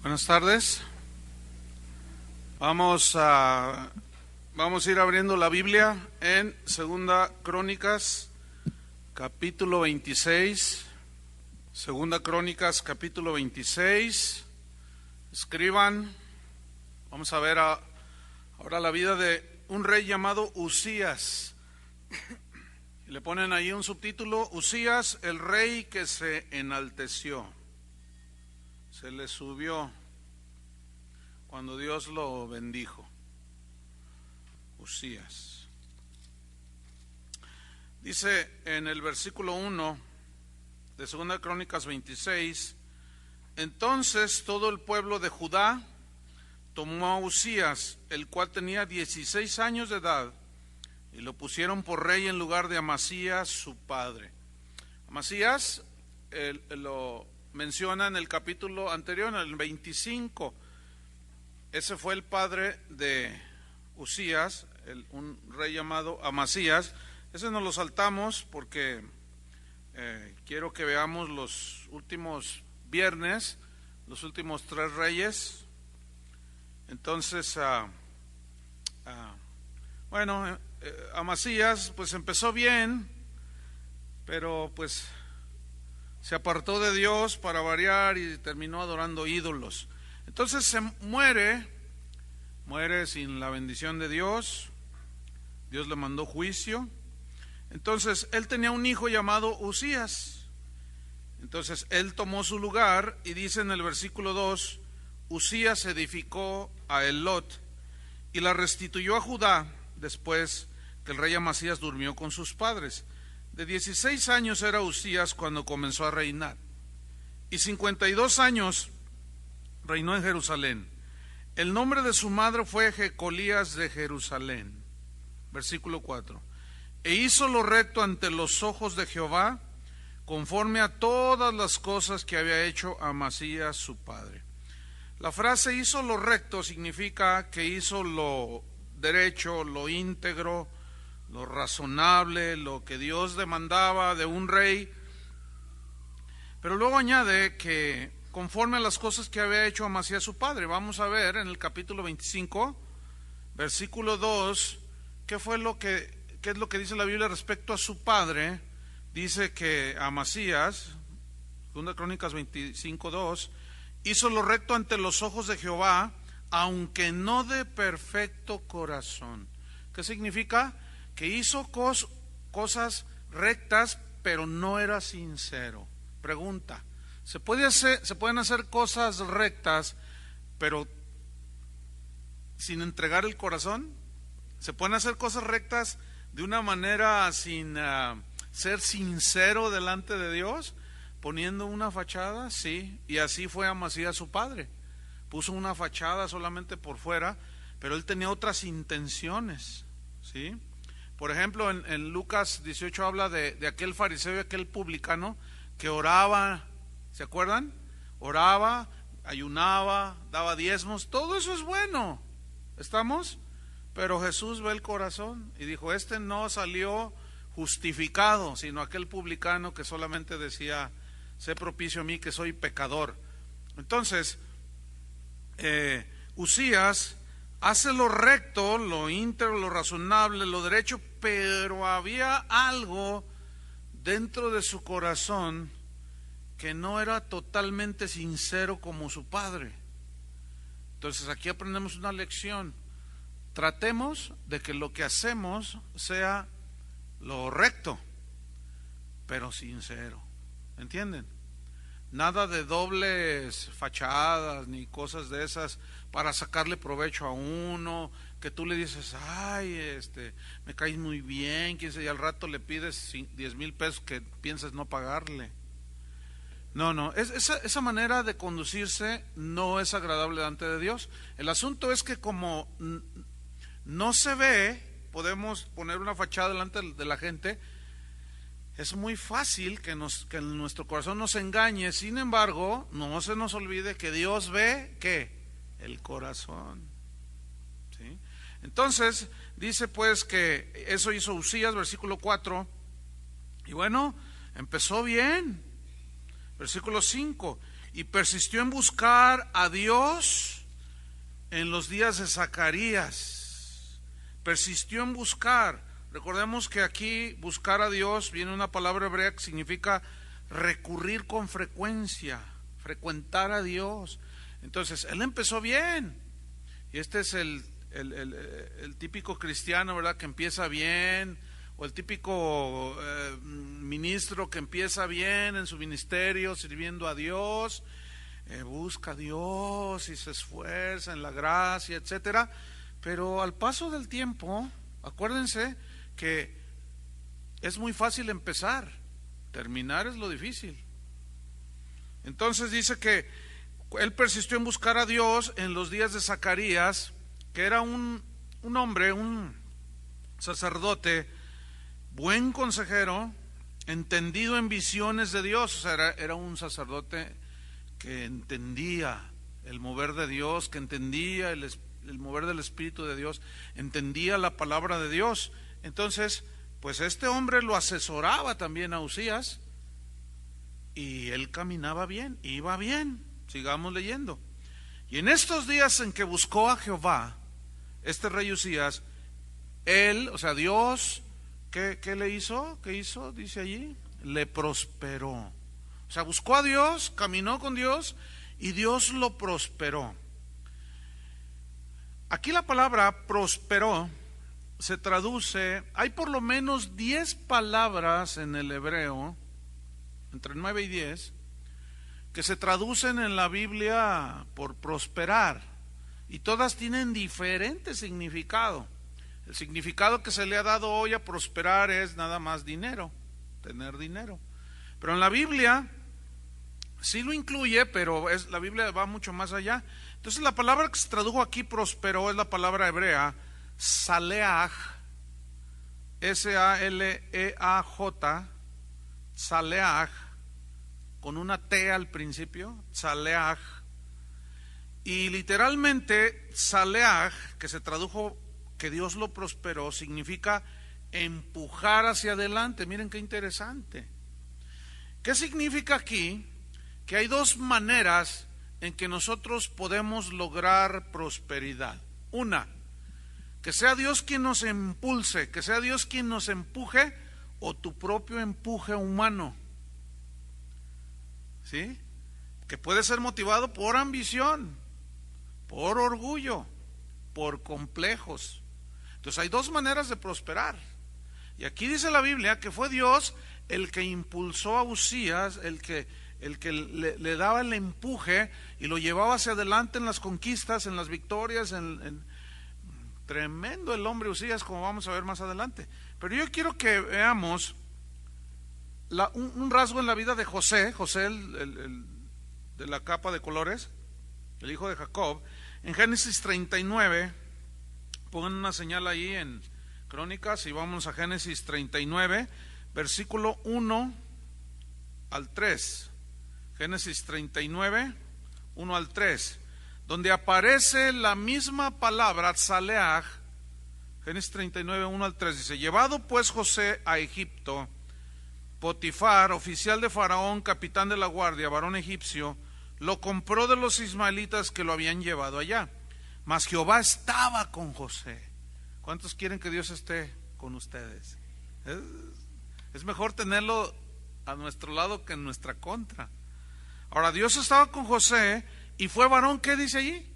Buenas tardes. Vamos a ir abriendo la Biblia en Segunda Crónicas, capítulo 26. Segunda Crónicas, capítulo 26. Escriban. Vamos a ver ahora la vida de un rey llamado Uzías. Y le ponen ahí un subtítulo: Uzías, el rey que se enalteció. Se le subió cuando Dios lo bendijo. Uzías. Dice en el versículo 1 de 2 Crónicas 26: Entonces todo el pueblo de Judá tomó a Uzías, el cual tenía 16 años de edad, y lo pusieron por rey en lugar de Amasías su padre. Amasías lo menciona en el capítulo anterior, en el 25. Ese fue el padre de Uzías, un rey llamado Amasías. Ese nos lo saltamos porque quiero que veamos los últimos viernes, los últimos 3 reyes. Entonces, Amasías pues empezó bien, pero pues se apartó de Dios para variar y terminó adorando ídolos. Entonces se muere sin la bendición de Dios. Dios le mandó juicio. Entonces él tenía un hijo llamado Uzías. Entonces él tomó su lugar y dice en el versículo 2: Uzías edificó a Elot y la restituyó a Judá después que el rey Amasías durmió con sus padres. De 16 años era Uzías cuando comenzó a reinar, y 52 años reinó en Jerusalén. El nombre de su madre fue Jecolías de Jerusalén. Versículo 4: E hizo lo recto ante los ojos de Jehová, conforme a todas las cosas que había hecho Amasías su padre. La frase hizo lo recto significa que hizo lo derecho, lo íntegro, lo razonable, lo que Dios demandaba de un rey. Pero luego añade que conforme a las cosas que había hecho Amasías su padre. Vamos a ver en el capítulo 25, versículo 2, qué es lo que dice la Biblia respecto a su padre. Dice que Amasías, 2 Crónicas 25, 2, hizo lo recto ante los ojos de Jehová, aunque no de perfecto corazón. ¿Qué significa? Que hizo cosas rectas, pero no era sincero. Pregunta: ¿se pueden hacer cosas rectas, pero sin entregar el corazón? ¿Se pueden hacer cosas rectas de una manera sin ser sincero delante de Dios? ¿Poniendo una fachada? Sí, y así fue Amasías su padre. Puso una fachada solamente por fuera, pero él tenía otras intenciones, ¿sí? Por ejemplo, en Lucas 18 habla de aquel fariseo y aquel publicano que oraba, ¿se acuerdan? Oraba, ayunaba, daba diezmos, todo eso es bueno, ¿estamos? Pero Jesús ve el corazón y dijo: este no salió justificado, sino aquel publicano que solamente decía: sé propicio a mí que soy pecador. Entonces, Uzías hace lo recto, lo íntegro, lo razonable, lo derecho, pero había algo dentro de su corazón que no era totalmente sincero como su padre. Entonces aquí aprendemos una lección: tratemos de que lo que hacemos sea lo recto, pero sincero. ¿Entienden? Nada de dobles fachadas ni cosas de esas para sacarle provecho a uno, que tú le dices: ay, me caes muy bien, y al rato le pides 10,000 pesos que piensas no pagarle. No, esa manera de conducirse no es agradable delante de Dios. El asunto es que como no se ve, podemos poner una fachada delante de la gente. Es muy fácil que nuestro corazón nos engañe. Sin embargo, no se nos olvide que Dios ve ¿qué? El corazón, ¿sí? Entonces dice pues que eso hizo Uzías, versículo 4. Y bueno, empezó bien. Versículo 5: y persistió en buscar a Dios en los días de Zacarías. Persistió en buscar. Recordemos que aquí buscar a Dios viene una palabra hebrea que significa recurrir con frecuencia, frecuentar a Dios. Entonces, él empezó bien. Y este es el típico cristiano, ¿verdad? Que empieza bien, o el típico ministro que empieza bien en su ministerio, sirviendo a Dios, busca a Dios y se esfuerza en la gracia, etcétera. Pero al paso del tiempo, acuérdense que es muy fácil empezar, terminar es lo difícil. Entonces dice que él persistió en buscar a Dios en los días de Zacarías, que era un hombre, un sacerdote, buen consejero, entendido en visiones de Dios. O sea, era un sacerdote que entendía el mover de Dios, que entendía el mover del Espíritu de Dios, entendía la palabra de Dios. Entonces, pues este hombre lo asesoraba también a Uzías, y él caminaba bien, iba bien. Sigamos leyendo. Y en estos días en que buscó a Jehová, este rey Uzías, él, o sea, Dios, ¿qué le hizo? ¿Qué hizo? Dice allí, le prosperó. O sea, buscó a Dios, caminó con Dios y Dios lo prosperó. Aquí la palabra prosperó se traduce, hay por lo menos 10 palabras en el hebreo, entre 9 y 10, que se traducen en la Biblia por prosperar, y todas tienen diferente significado. El significado que se le ha dado hoy a prosperar es nada más dinero, tener dinero. Pero en la Biblia sí lo incluye, pero la Biblia va mucho más allá. Entonces la palabra que se tradujo aquí, prosperó, es la palabra hebrea, saleach, S-A-L-E-A-J, saleach, con una T al principio, saleach. Y literalmente saleach, que se tradujo que Dios lo prosperó, significa empujar hacia adelante. Miren qué interesante. ¿Qué significa aquí? Que hay dos maneras en que nosotros podemos lograr prosperidad. Una, que sea Dios quien nos impulse, que sea Dios quien nos empuje, o tu propio empuje humano. ¿Sí? Que puede ser motivado por ambición, por orgullo, por complejos. Entonces hay dos maneras de prosperar. Y aquí dice la Biblia que fue Dios el que impulsó a Uzías, el que le daba el empuje y lo llevaba hacia adelante en las conquistas, en las victorias, tremendo el hombre Uzías, como vamos a ver más adelante. Pero yo quiero que veamos un rasgo en la vida de José, el de la capa de colores, el hijo de Jacob. En Génesis 39, pongan una señal ahí en Crónicas y vamos a Génesis 39, versículo 1 al 3. Génesis 39, 1 al 3, donde aparece la misma palabra, saleach. Génesis 39, 1 al 3, dice: llevado pues José a Egipto, Potifar, oficial de Faraón, capitán de la guardia, varón egipcio, lo compró de los ismaelitas que lo habían llevado allá. Mas Jehová estaba con José. ¿Cuántos quieren que Dios esté con ustedes? Es mejor tenerlo a nuestro lado que en nuestra contra. Ahora, Dios estaba con José y fue varón, ¿qué dice allí?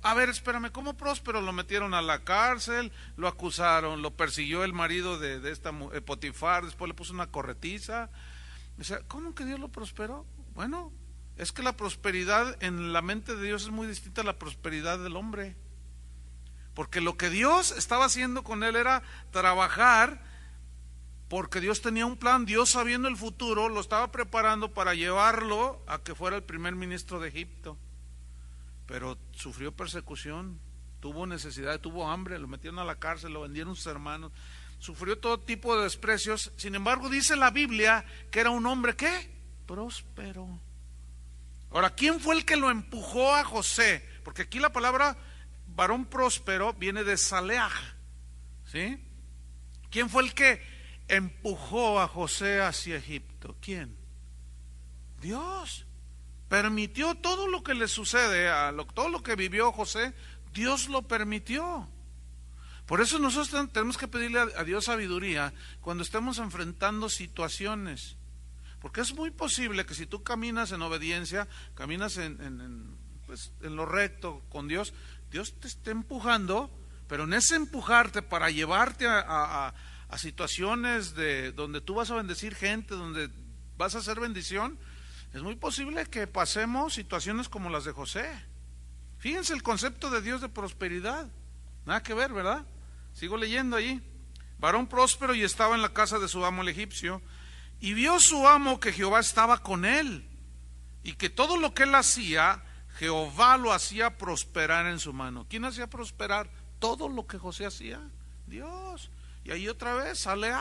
A ver, espérame, ¿cómo próspero? Lo metieron a la cárcel, lo acusaron, lo persiguió el marido de esta Potifar, después le puso una corretiza. O sea, ¿cómo que Dios lo prosperó? Bueno, es que la prosperidad en la mente de Dios es muy distinta a la prosperidad del hombre. Porque lo que Dios estaba haciendo con él era trabajar, porque Dios tenía un plan. Dios, sabiendo el futuro, lo estaba preparando para llevarlo a que fuera el primer ministro de Egipto. Pero sufrió persecución, tuvo necesidad, tuvo hambre, lo metieron a la cárcel, lo vendieron sus hermanos, sufrió todo tipo de desprecios. Sin embargo, dice la Biblia que era un hombre, ¿qué? Próspero. Ahora, ¿quién fue el que lo empujó a José? Porque aquí la palabra varón próspero viene de saleach, ¿sí? ¿Quién fue el que empujó a José hacia Egipto? ¿Quién? Dios. permitió todo lo que le sucede, todo lo que vivió José, Dios lo permitió. Por eso nosotros tenemos que pedirle a Dios sabiduría cuando estemos enfrentando situaciones. Porque es muy posible que si tú caminas en obediencia, caminas en lo recto con Dios, Dios te esté empujando, pero en ese empujarte para llevarte a situaciones donde tú vas a bendecir gente, donde vas a hacer bendición, es muy posible que pasemos situaciones como las de José. Fíjense el concepto de Dios de prosperidad, nada que ver, ¿verdad? Sigo leyendo allí. Varón próspero y estaba en la casa de su amo el egipcio, y vio su amo que Jehová estaba con él, y que todo lo que él hacía, Jehová lo hacía prosperar en su mano. ¿Quién hacía prosperar todo lo que José hacía? Dios. Y ahí otra vez sale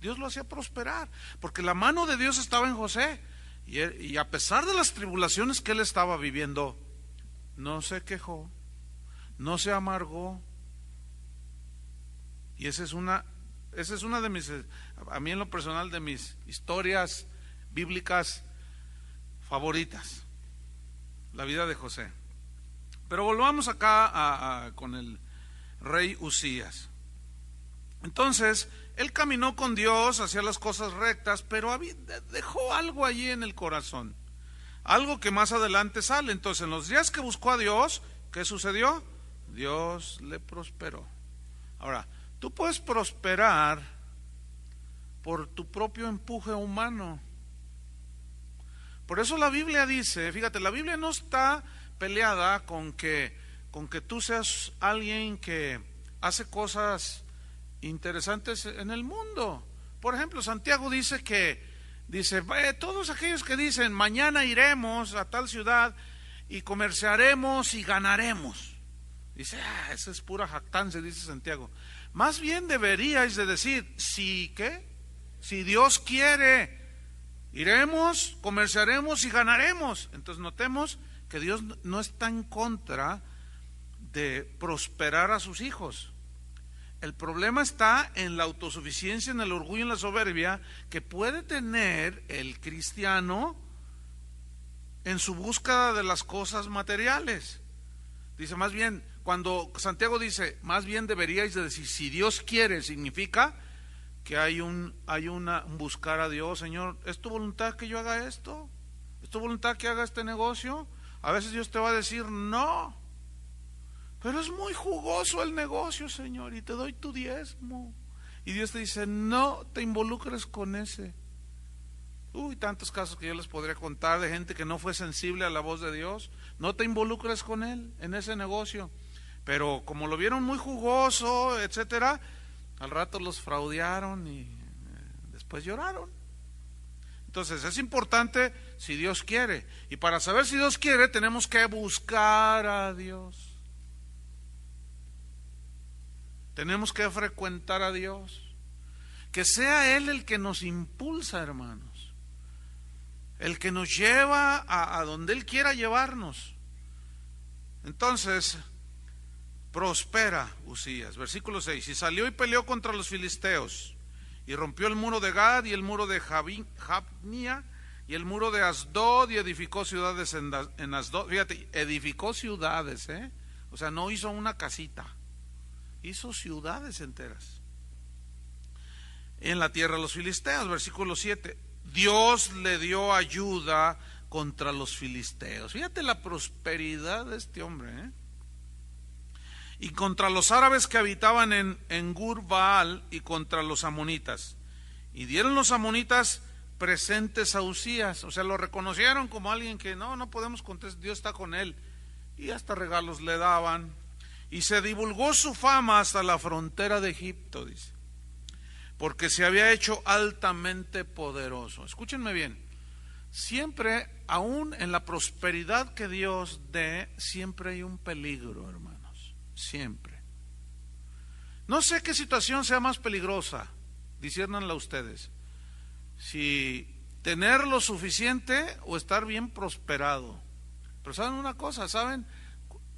Dios lo hacía prosperar, porque la mano de Dios estaba en José, y a pesar de las tribulaciones que él estaba viviendo, no se quejó, no se amargó. Y esa es una de mis, a mí en lo personal, de mis historias bíblicas favoritas, la vida de José. Pero volvamos acá con el rey Uzías. Entonces, él caminó con Dios, hacía las cosas rectas, pero dejó algo allí en el corazón, algo que más adelante sale. Entonces, en los días que buscó a Dios, ¿qué sucedió? Dios le prosperó. Ahora, tú puedes prosperar por tu propio empuje humano. Por eso la Biblia dice, fíjate, la Biblia no está peleada con que tú seas alguien que hace cosas interesantes en el mundo. Por ejemplo, Santiago dice todos aquellos que dicen mañana iremos a tal ciudad y comerciaremos y ganaremos. Dice, esa es pura jactancia, dice Santiago. Más bien deberíais de decir, sí, ¿qué? Si Dios quiere, iremos, comerciaremos y ganaremos. Entonces notemos que Dios no está en contra de prosperar a sus hijos. El problema está en la autosuficiencia, en el orgullo, en la soberbia que puede tener el cristiano en su búsqueda de las cosas materiales. Dice, más bien, cuando Santiago dice, más bien deberíais de decir, si Dios quiere, significa que hay un buscar a Dios. Señor, ¿es tu voluntad que yo haga esto? ¿Es tu voluntad que haga este negocio? A veces Dios te va a decir, no, pero es muy jugoso el negocio, Señor, y te doy tu diezmo. Y Dios te dice, no te involucres con ese. Tantos casos que yo les podría contar de gente que no fue sensible a la voz de Dios. No te involucres con él en ese negocio. Pero como lo vieron muy jugoso, etcétera, al rato los fraudearon y después lloraron. Entonces es importante si Dios quiere. Y para saber si Dios quiere tenemos que buscar a Dios. Tenemos que frecuentar a Dios. Que sea Él el que nos impulsa, hermanos. El que nos lleva a donde Él quiera llevarnos. Entonces, prospera Uzías. Versículo 6. Y salió y peleó contra los filisteos. Y rompió el muro de Gad y el muro de Jabnia y el muro de Asdod, y edificó ciudades en Asdod. Fíjate, edificó ciudades, o sea, no hizo una casita, hizo ciudades enteras en la tierra de los filisteos. Versículo 7. Dios le dio ayuda contra los filisteos. Fíjate la prosperidad de este hombre, y contra los árabes que habitaban en Gur-Baal, y contra los amonitas. Y dieron los amonitas presentes a Uzías, o sea, lo reconocieron como alguien que no podemos contestar, Dios está con él, y hasta regalos le daban. Y se divulgó su fama hasta la frontera de Egipto, dice, porque se había hecho altamente poderoso. Escúchenme bien, siempre, aún en la prosperidad que Dios dé, siempre hay un peligro, hermanos, siempre. No sé qué situación sea más peligrosa, disciérnanla ustedes, si tener lo suficiente o estar bien prosperado. Pero saben una cosa, saben,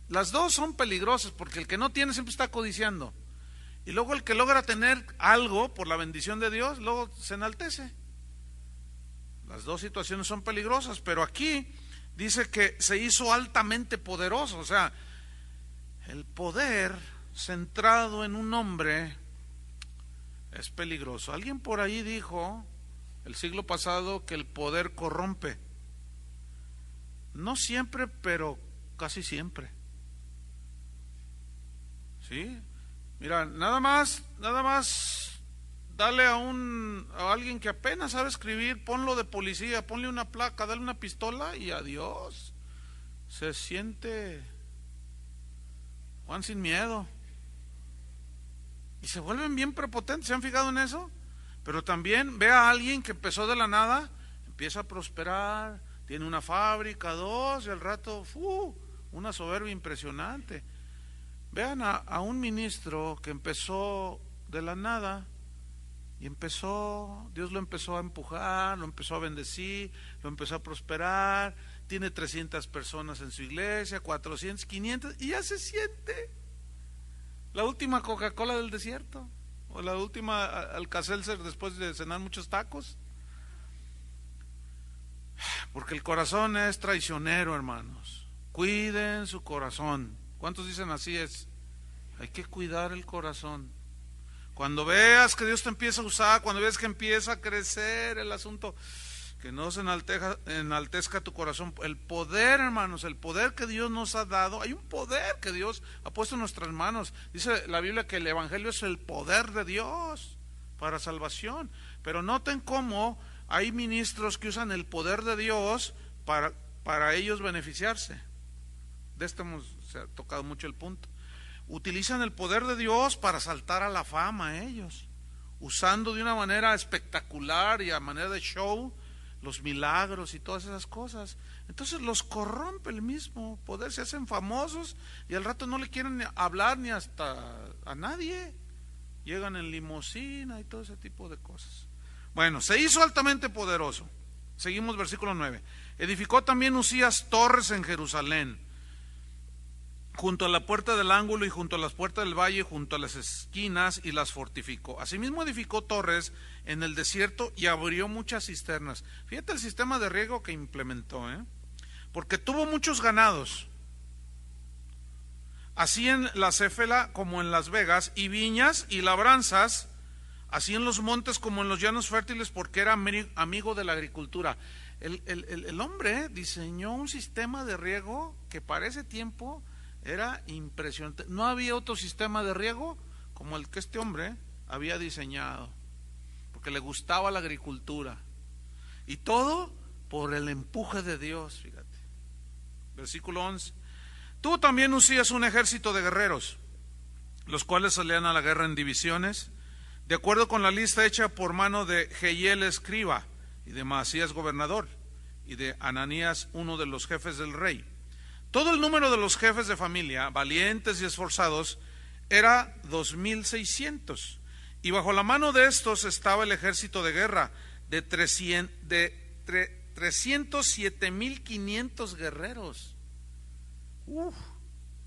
las dos son peligrosas, porque el que no tiene siempre está codiciando, y luego el que logra tener algo por la bendición de Dios, luego se enaltece. Las dos situaciones son peligrosas, pero aquí dice que se hizo altamente poderoso. O sea, el poder centrado en un hombre es peligroso. Alguien por ahí dijo el siglo pasado que el poder corrompe. No siempre, pero casi siempre. ¿Sí? Mira, nada más dale a alguien que apenas sabe escribir, ponlo de policía, ponle una placa, dale una pistola y adiós. Se siente Juan sin miedo. Y se vuelven bien prepotentes, ¿se han fijado en eso? Pero también ve a alguien que empezó de la nada, empieza a prosperar, tiene una fábrica, dos, y al rato, una soberbia impresionante. Vean a un ministro que empezó de la nada y Dios lo empezó a empujar, lo empezó a bendecir, lo empezó a prosperar, tiene 300 personas en su iglesia, 400, 500, y ya se siente la última Coca-Cola del desierto, o la última Alka-Seltzer después de cenar muchos tacos. Porque el corazón es traicionero, hermanos. Cuiden su corazón. ¿Cuántos dicen así es? Hay que cuidar el corazón. Cuando veas que Dios te empieza a usar, cuando veas que empieza a crecer el asunto, que no se enaltezca tu corazón. El poder, hermanos, el poder que Dios nos ha dado, hay un poder que Dios ha puesto en nuestras manos. Dice la Biblia que el Evangelio es el poder de Dios para salvación. Pero noten cómo hay ministros que usan el poder de Dios para ellos beneficiarse. De esto se ha tocado mucho el punto. Utilizan el poder de Dios para saltar a la fama ellos, usando de una manera espectacular y a manera de show los milagros y todas esas cosas. Entonces los corrompe el mismo poder, se hacen famosos y al rato no le quieren hablar ni hasta a nadie. Llegan en limusina y todo ese tipo de cosas. Bueno, se hizo altamente poderoso. Seguimos versículo 9. Edificó también Uzías torres en Jerusalén, junto a la puerta del ángulo y junto a las puertas del valle, junto a las esquinas, y las fortificó. Asimismo edificó torres en el desierto y abrió muchas cisternas. Fíjate el sistema de riego que implementó, porque tuvo muchos ganados, así en la Céfela como en Las Vegas, y viñas y labranzas, así en los montes como en los llanos fértiles, porque era amigo de la agricultura. El hombre diseñó un sistema de riego que para ese tiempo era impresionante. No había otro sistema de riego como el que este hombre había diseñado, porque le gustaba la agricultura. Y todo por el empuje de Dios, fíjate. Versículo 11. Tuvo también Uzías un ejército de guerreros, los cuales salían a la guerra en divisiones, de acuerdo con la lista hecha por mano de Jehiel escriba, y de Maasías gobernador, y de Ananías uno de los jefes del rey. Todo el número de los jefes de familia, valientes y esforzados, era 2,600. Y bajo la mano de estos estaba el ejército de guerra de 307,500 guerreros.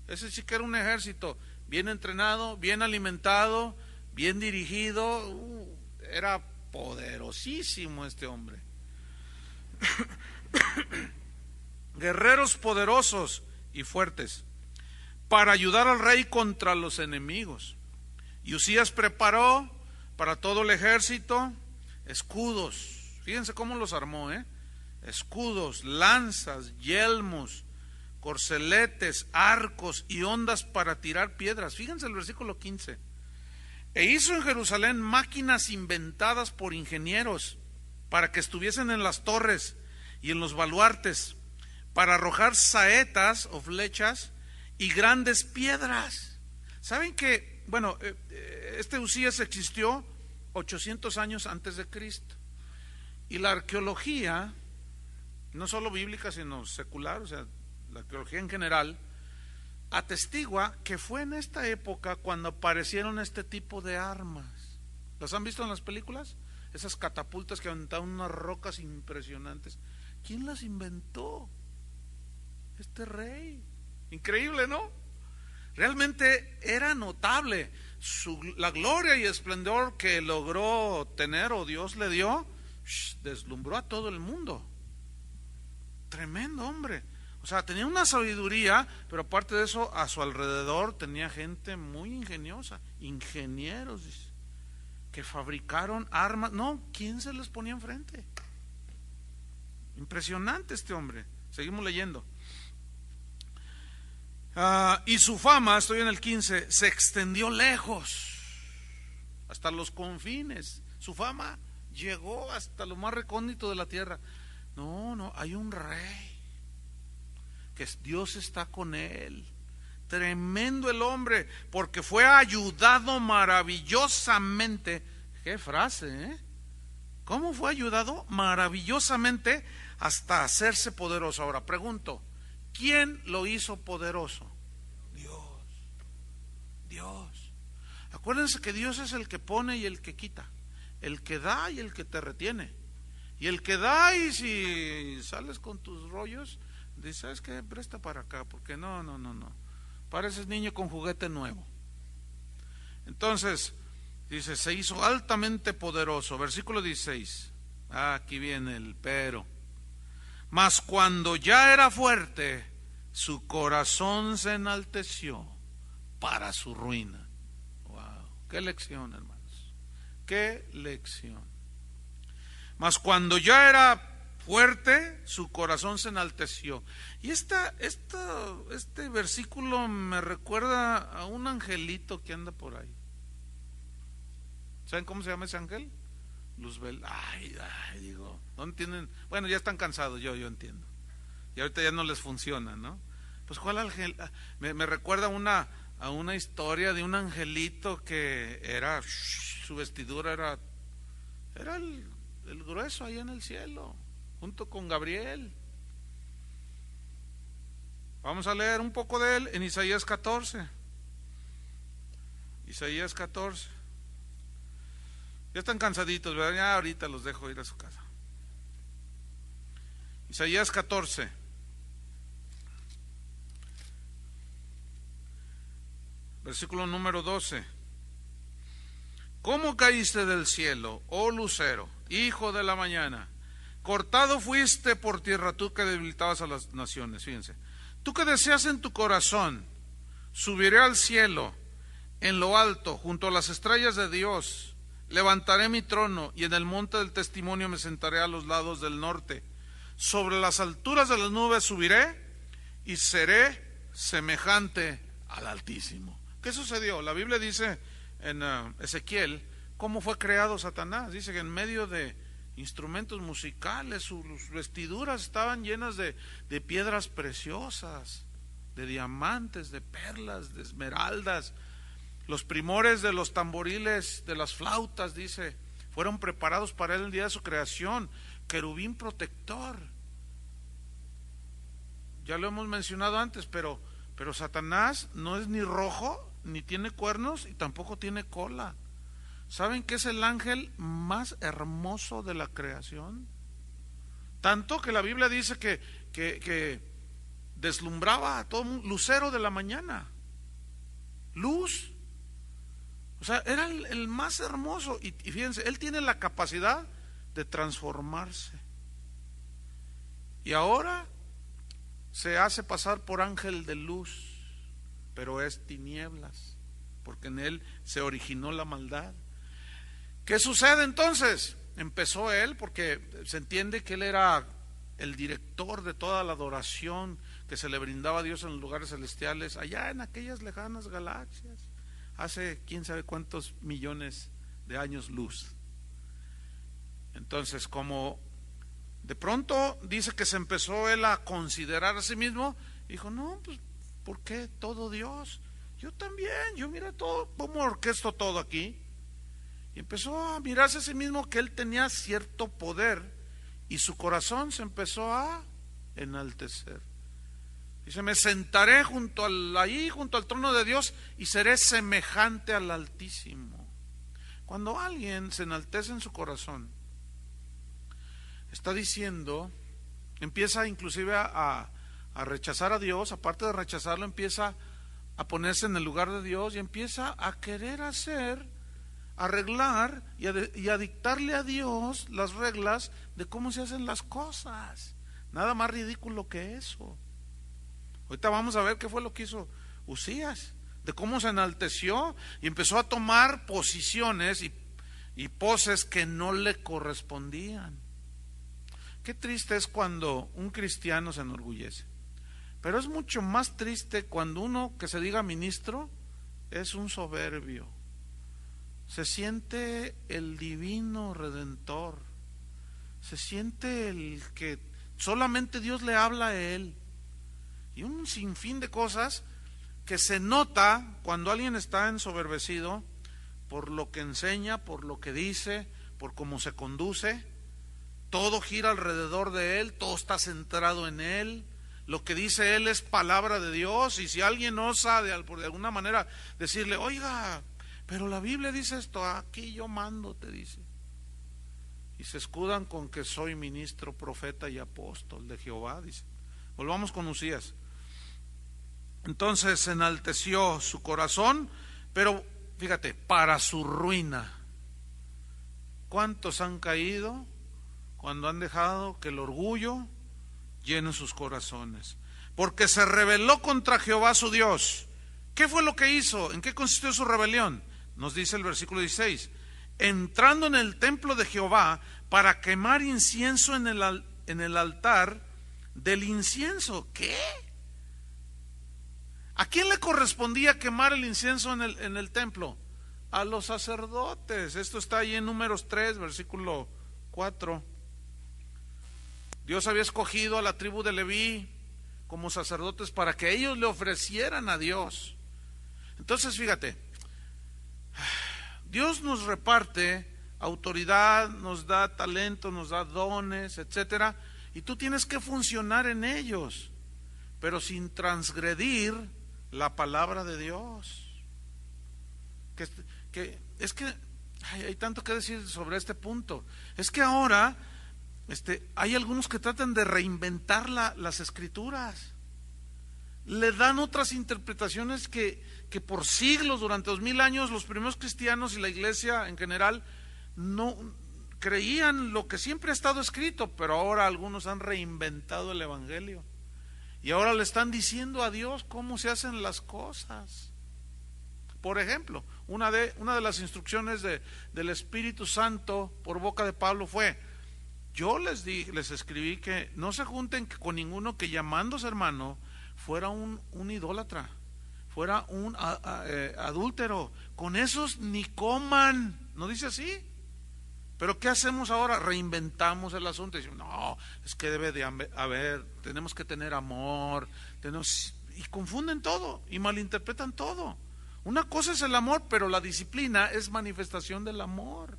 Ese sí que era un ejército bien entrenado, bien alimentado, bien dirigido. Era poderosísimo este hombre. Guerreros poderosos y fuertes para ayudar al rey contra los enemigos. Y Uzías preparó para todo el ejército escudos. Fíjense cómo los armó, escudos, lanzas, yelmos, corceletes, arcos y hondas para tirar piedras. Fíjense el versículo 15. E hizo en Jerusalén máquinas inventadas por ingenieros para que estuviesen en las torres y en los baluartes, para arrojar saetas o flechas y grandes piedras. ¿Saben que, este Uzías existió 800 años antes de Cristo? Y la arqueología, no solo bíblica, sino secular, o sea, la arqueología en general, atestigua que fue en esta época cuando aparecieron este tipo de armas. ¿Las han visto en las películas? Esas catapultas que aventaban unas rocas impresionantes. ¿Quién las inventó? Este rey. Increíble, ¿no? Realmente era notable la gloria y esplendor que logró tener, o Dios le dio, deslumbró a todo el mundo. Tremendo hombre. O sea, tenía una sabiduría, pero aparte de eso, a su alrededor tenía gente muy ingeniosa, ingenieros, dice, que fabricaron armas. No, ¿quién se les ponía enfrente? Impresionante este hombre. Seguimos leyendo. Y su fama, estoy en el 15, se extendió lejos, hasta los confines. Su fama llegó hasta lo más recóndito de la tierra. No, hay un rey, que Dios está con él. Tremendo el hombre, porque fue ayudado maravillosamente. Qué frase, ¿eh? ¿Cómo fue ayudado? Maravillosamente hasta hacerse poderoso. Ahora pregunto, ¿quién lo hizo poderoso? Dios. Acuérdense que Dios es el que pone y el que quita, el que da y el que te retiene. Y el que da, y si sales con tus rollos, dices, ¿sabes qué? Presta para acá, porque no. Pareces niño con juguete nuevo. Entonces, dice, se hizo altamente poderoso. Versículo 16. Aquí viene el pero. Mas cuando ya era fuerte, su corazón se enalteció para su ruina. Wow, qué lección, hermanos. Qué lección. Mas cuando ya era fuerte, su corazón se enalteció. Y este versículo me recuerda a un angelito que anda por ahí. ¿Saben cómo se llama ese ángel? Luzbel. Ay, digo, no entienden. Bueno, ya están cansados, yo entiendo. Y ahorita ya no les funciona, ¿no? Pues ¿cuál ángel? Me recuerda a una historia de un angelito que era, su vestidura era el grueso ahí en el cielo, junto con Gabriel. Vamos a leer un poco de él en Isaías 14. Isaías 14. Ya están cansaditos, ¿verdad? Ya ahorita los dejo ir a su casa. Isaías 14. Versículo número 12. ¿Cómo caíste del cielo, oh lucero, hijo de la mañana? Cortado fuiste por tierra, tú que debilitabas a las naciones. Fíjense, tú que deseas en tu corazón, subiré al cielo, en lo alto, junto a las estrellas de Dios. Levantaré mi trono y en el monte del testimonio me sentaré a los lados del norte. Sobre las alturas de las nubes subiré y seré semejante al Altísimo. ¿Qué sucedió? La Biblia dice en Ezequiel cómo fue creado Satanás. Dice que en medio de instrumentos musicales, sus vestiduras estaban llenas de piedras preciosas, de diamantes, de perlas, de esmeraldas. Los primores de los tamboriles, de las flautas, dice, fueron preparados para él el día de su creación. Querubín protector. Ya lo hemos mencionado antes, pero Satanás no es ni rojo, ni tiene cuernos y tampoco tiene cola. ¿Saben qué es el ángel más hermoso de la creación? Tanto que la Biblia dice que deslumbraba a todo mundo, lucero de la mañana, luz. O sea, era el más hermoso. Y fíjense, él tiene la capacidad de transformarse. Y ahora se hace pasar por ángel de luz, pero es tinieblas, porque en él se originó la maldad. ¿Qué sucede entonces? Empezó él, porque se entiende que él era el director de toda la adoración que se le brindaba a Dios en los lugares celestiales, allá en aquellas lejanas galaxias, hace quién sabe cuántos millones de años luz. Entonces, como de pronto dice que se empezó él a considerar a sí mismo, dijo, no, pues, ¿por qué todo Dios? Yo también, yo mira todo, ¿cómo orquesto todo aquí? Y empezó a mirarse a sí mismo que él tenía cierto poder y su corazón se empezó a enaltecer. Dice, me sentaré junto al trono de Dios y seré semejante al Altísimo. Cuando alguien se enaltece en su corazón, está diciendo, empieza inclusive a rechazar a Dios, aparte de rechazarlo, empieza a ponerse en el lugar de Dios y empieza a querer arreglar y a dictarle a Dios las reglas de cómo se hacen las cosas. Nada más ridículo que eso. Ahorita vamos a ver qué fue lo que hizo Uzías, de cómo se enalteció y empezó a tomar posiciones y poses que no le correspondían. Qué triste es cuando un cristiano se enorgullece. Pero es mucho más triste cuando uno que se diga ministro es un soberbio. Se siente el divino redentor. Se siente el que solamente Dios le habla a él. Y un sinfín de cosas que se nota cuando alguien está ensoberbecido por lo que enseña, por lo que dice, por cómo se conduce. Todo gira alrededor de él, todo está centrado en él. Lo que dice él es palabra de Dios, y si alguien osa de alguna manera decirle, oiga, pero la Biblia dice esto, aquí yo mando, te dice. Y se escudan con que soy ministro, profeta y apóstol de Jehová, dice. Volvamos con Uzías. Entonces enalteció su corazón, pero fíjate, para su ruina. ¿Cuántos han caído cuando han dejado que el orgullo llene sus corazones? Porque se rebeló contra Jehová su Dios. ¿Qué fue lo que hizo? ¿En qué consistió su rebelión? Nos dice el versículo 16. Entrando en el templo de Jehová para quemar incienso en el altar del incienso. ¿Qué? ¿A quién le correspondía quemar el incienso en el templo? A los sacerdotes. Esto está ahí en Números 3, versículo 4. Dios había escogido a la tribu de Leví como sacerdotes para que ellos le ofrecieran a Dios. Entonces, fíjate, Dios nos reparte autoridad, nos da talento, nos da dones, etcétera, y tú tienes que funcionar en ellos, pero sin transgredir la palabra de Dios. Es que hay tanto que decir sobre este punto. Es que ahora hay algunos que tratan de reinventar las escrituras. Le dan otras interpretaciones que por siglos, durante 2000 años, los primeros cristianos y la iglesia en general no creían lo que siempre ha estado escrito, pero ahora algunos han reinventado el evangelio. Y ahora le están diciendo a Dios cómo se hacen las cosas. Por ejemplo, una de las instrucciones del Espíritu Santo por boca de Pablo fue: yo les escribí que no se junten con ninguno que llamándose hermano fuera un idólatra, fuera un adúltero. Con esos ni coman. ¿No dice así? Pero ¿qué hacemos ahora? Reinventamos el asunto y decimos, no, es que debe de haber, tenemos que tener amor, y confunden todo y malinterpretan todo. Una cosa es el amor, pero la disciplina es manifestación del amor.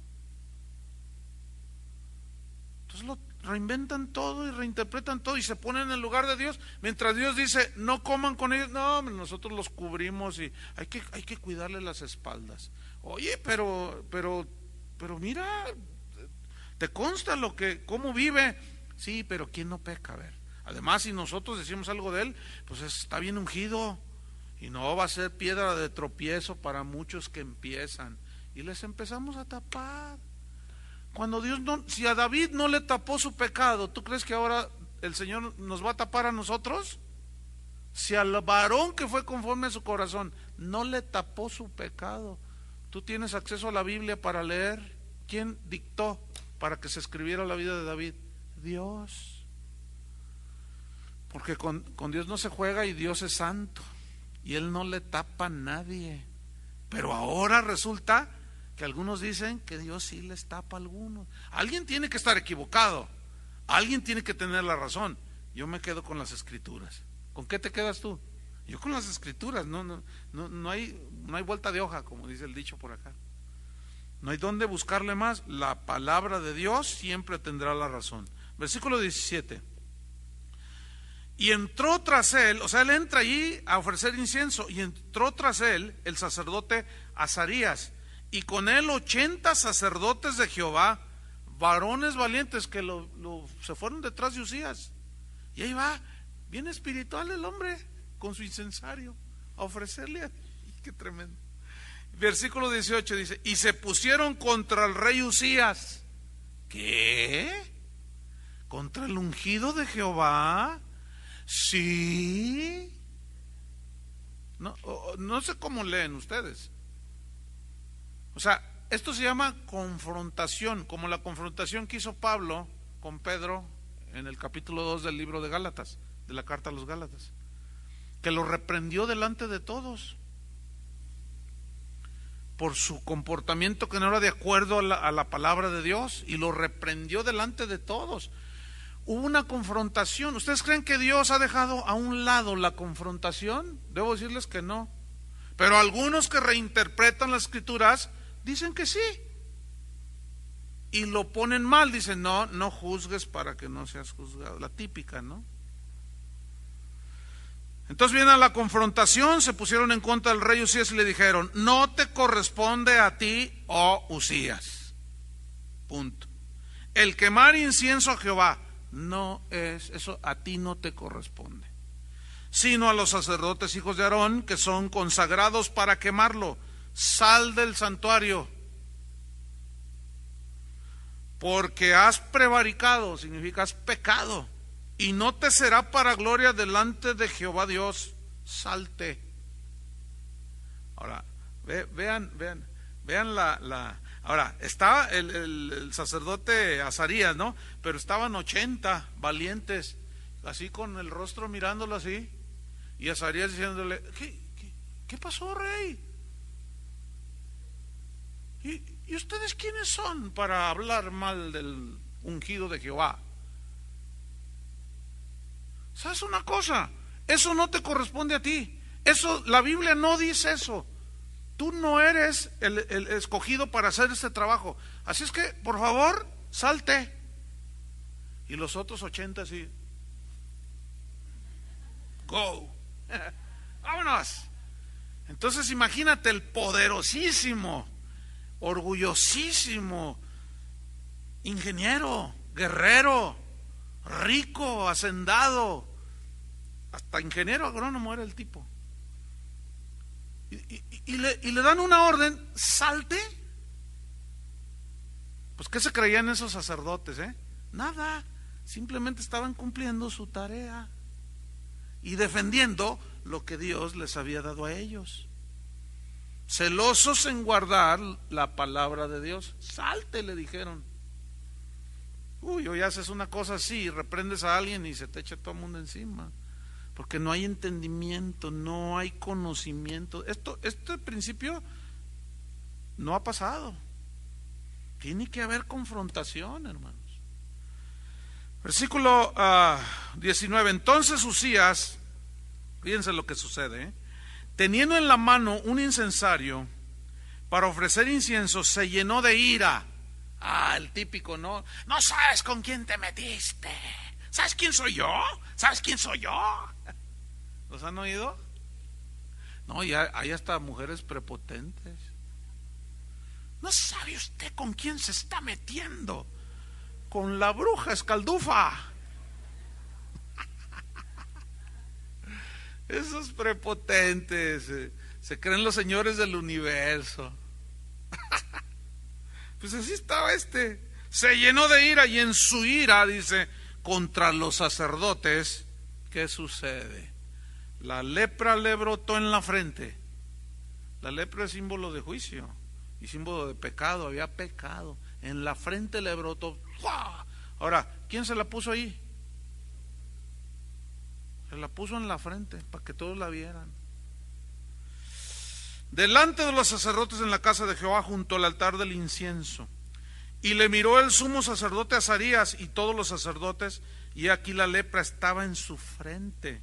Entonces lo reinventan todo y reinterpretan todo y se ponen en el lugar de Dios, mientras Dios dice, no coman con ellos. No, nosotros los cubrimos y hay que cuidarle las espaldas. Oye, pero mira, te consta cómo vive. Sí, pero ¿quién no peca? A ver, además, si nosotros decimos algo de él, pues está bien ungido y no va a ser piedra de tropiezo para muchos que empiezan, y les empezamos a tapar. Cuando Dios si a David no le tapó su pecado, ¿tú crees que ahora el Señor nos va a tapar a nosotros? Si al varón que fue conforme a su corazón no le tapó su pecado, tú tienes acceso a la Biblia para leer. ¿Quién dictó para que se escribiera la vida de David? Dios. Porque con Dios no se juega, y Dios es santo y Él no le tapa a nadie. Pero ahora resulta que algunos dicen que Dios sí les tapa a algunos. Alguien tiene que estar equivocado, alguien tiene que tener la razón. Yo me quedo con las escrituras. ¿Con qué te quedas tú? Yo con las escrituras. No hay vuelta de hoja, como dice el dicho por acá. No hay dónde buscarle más. La palabra de Dios siempre tendrá la razón. Versículo 17. Y entró tras él, o sea, él entra allí a ofrecer incienso, y entró tras él el sacerdote Azarías, y con él 80 sacerdotes de Jehová, varones valientes, que se fueron detrás de Uzías. Y ahí va, bien espiritual el hombre, con su incensario, a ofrecerle. Qué tremendo. Versículo 18 dice, y se pusieron contra el rey Uzías. ¿Qué? ¿Contra el ungido de Jehová? Sí. No sé cómo leen ustedes. O sea, esto se llama confrontación, como la confrontación que hizo Pablo con Pedro en el capítulo 2 del libro de Gálatas, de la carta a los Gálatas, que lo reprendió delante de todos por su comportamiento que no era de acuerdo a la palabra de Dios, y lo reprendió delante de todos. Hubo una confrontación. ¿Ustedes creen que Dios ha dejado a un lado la confrontación? Debo decirles que no. Pero algunos que reinterpretan las escrituras dicen que sí, y lo ponen mal. Dicen, no juzgues para que no seas juzgado. La típica, ¿no? Entonces viene a la confrontación, se pusieron en contra del rey Usías y le dijeron, no te corresponde a ti, oh Usías. Punto. El quemar incienso a Jehová no es, eso a ti no te corresponde, sino a los sacerdotes hijos de Aarón, que son consagrados para quemarlo. Sal del santuario, porque has prevaricado, significa has pecado, y no te será para gloria delante de Jehová Dios. Salte. Ahora, vean ahora, está el sacerdote Azarías, ¿no? Pero estaban 80 valientes, así con el rostro mirándolo así, y Azarías diciéndole, ¿qué pasó, rey? ¿Y ustedes quiénes son para hablar mal del ungido de Jehová? ¿Sabes una cosa? Eso no te corresponde a ti. Eso, la Biblia no dice eso. Tú no eres el escogido para hacer este trabajo. Así es que, por favor, salte. Y los otros 80 así, go. Vámonos. Entonces imagínate el poderosísimo, orgullosísimo ingeniero, guerrero, rico, hacendado, hasta ingeniero agrónomo era el tipo, y le dan una orden, salte. Pues ¿qué se creían esos sacerdotes? Nada, simplemente estaban cumpliendo su tarea y defendiendo lo que Dios les había dado a ellos, celosos en guardar la palabra de Dios. Salte, le dijeron. Hoy haces una cosa así, reprendes a alguien y se te echa todo el mundo encima, porque no hay entendimiento, no hay conocimiento. Este principio no ha pasado. Tiene que haber confrontación, hermanos. Versículo 19. Entonces Usías, fíjense lo que sucede, teniendo en la mano un incensario para ofrecer incienso, se llenó de ira. El típico, ¿no? No sabes con quién te metiste. ¿Sabes quién soy yo? ¿Sabes quién soy yo? ¿Los han oído? No, ya hay hasta mujeres prepotentes. ¿No sabe usted con quién se está metiendo? Con la bruja escaldufa. Esos prepotentes se creen los señores del universo. Pues así estaba se llenó de ira, y en su ira, dice, contra los sacerdotes, ¿qué sucede? La lepra le brotó en la frente. La lepra es símbolo de juicio y símbolo de pecado. Había pecado, en la frente le brotó. ¡Fua! Ahora, ¿quién se la puso ahí? Se la puso en la frente para que todos la vieran. Delante de los sacerdotes en la casa de Jehová, junto al altar del incienso. Y le miró el sumo sacerdote Azarías y todos los sacerdotes, y aquí la lepra estaba en su frente.